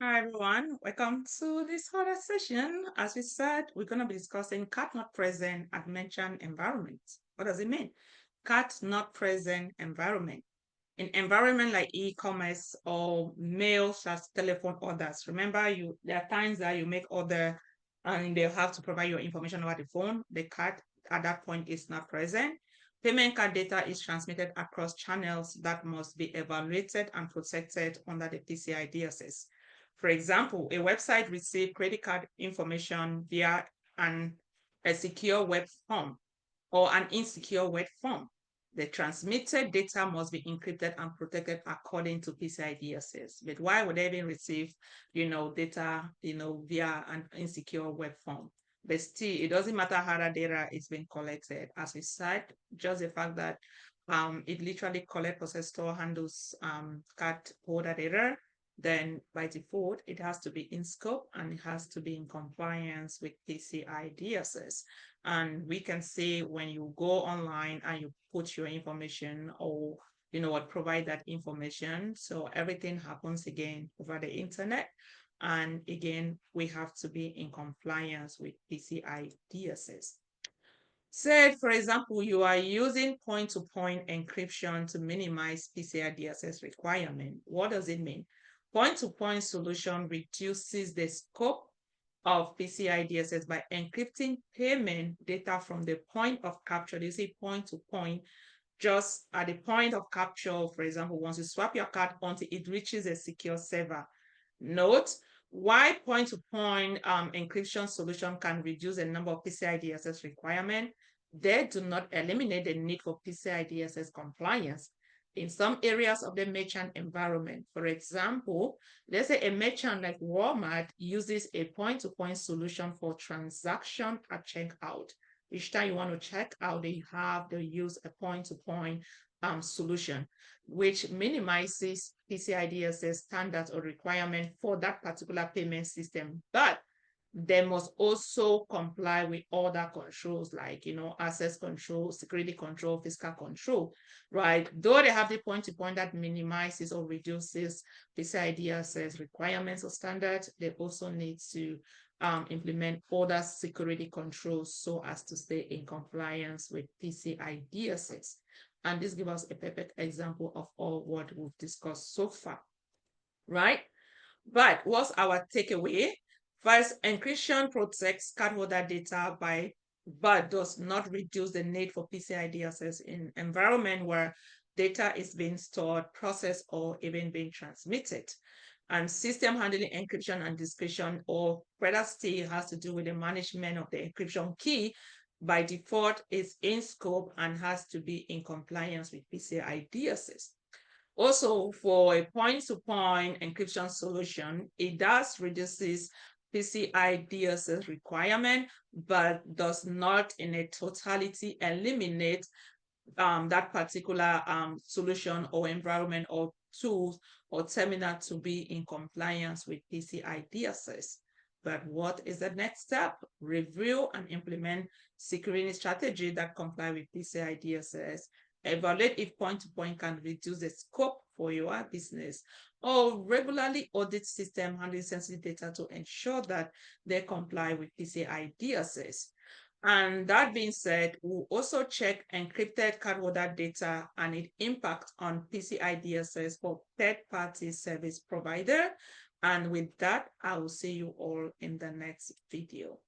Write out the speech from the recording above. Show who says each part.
Speaker 1: Hi everyone, welcome to this other session. As we said, we're going to be discussing cat not present at mentioned environment. What does it mean? Cat not present environment. In environment like e-commerce or mail/telephone orders, remember there are times that you make order and they have to provide your information over the phone. The cat at that point is not present. Payment card data is transmitted across channels that must be evaluated and protected under the PCI DSS. For example, a website receives credit card information via a secure web form or an insecure web form. The transmitted data must be encrypted and protected according to PCI DSS. But why would they even receive, data, via an insecure web form? But still, it doesn't matter how that data is being collected. As we said, just the fact that it literally collects, process, store, handles card holder data, then by default, it has to be in scope and it has to be in compliance with PCI DSS. And we can see when you go online and you put your information or what provide that information. So everything happens again over the internet. And again, we have to be in compliance with PCI DSS. Say, for example, you are using point-to-point encryption to minimize PCI DSS requirement. What does it mean? Point-to-point solution reduces the scope of PCI DSS by encrypting payment data from the point of capture. They say point to point, just at the point of capture, for example, once you swap your card until it reaches a secure server. Note, why point-to-point encryption solution can reduce the number of PCI DSS requirement, they do not eliminate the need for PCI DSS compliance in some areas of the merchant environment. For example, let's say a merchant like Walmart uses a point-to-point solution for transaction at checkout. Each time you want to check out, they use a point-to-point solution, which minimizes PCI DSS standards or requirement for that particular payment system. But they must also comply with other controls like, access control, security control, fiscal control, right? Though they have the point-to-point that minimizes or reduces PCI DSS requirements or standards, they also need to implement other security controls so as to stay in compliance with PCI DSS. And this gives us a perfect example of all what we've discussed so far, right? But what's our takeaway? First, encryption protects cardholder data but does not reduce the need for PCI DSS in environment where data is being stored, processed, or even being transmitted. And system handling encryption and discretion, or whether still has to do with the management of the encryption key, by default is in scope and has to be in compliance with PCI DSS. Also, for a point-to-point encryption solution, it does reduces PCI DSS requirement, but does not in a totality eliminate that particular solution or environment or tools or terminal to be in compliance with PCI DSS. But what is the next step? Review and implement security strategy that comply with PCI DSS. Evaluate if point-to-point can reduce the scope for your business, or regularly audit system handling sensitive data to ensure that they comply with PCI DSS. And that being said, we'll also check encrypted cardholder data and its impact on PCI DSS for third-party service provider. And with that, I will see you all in the next video.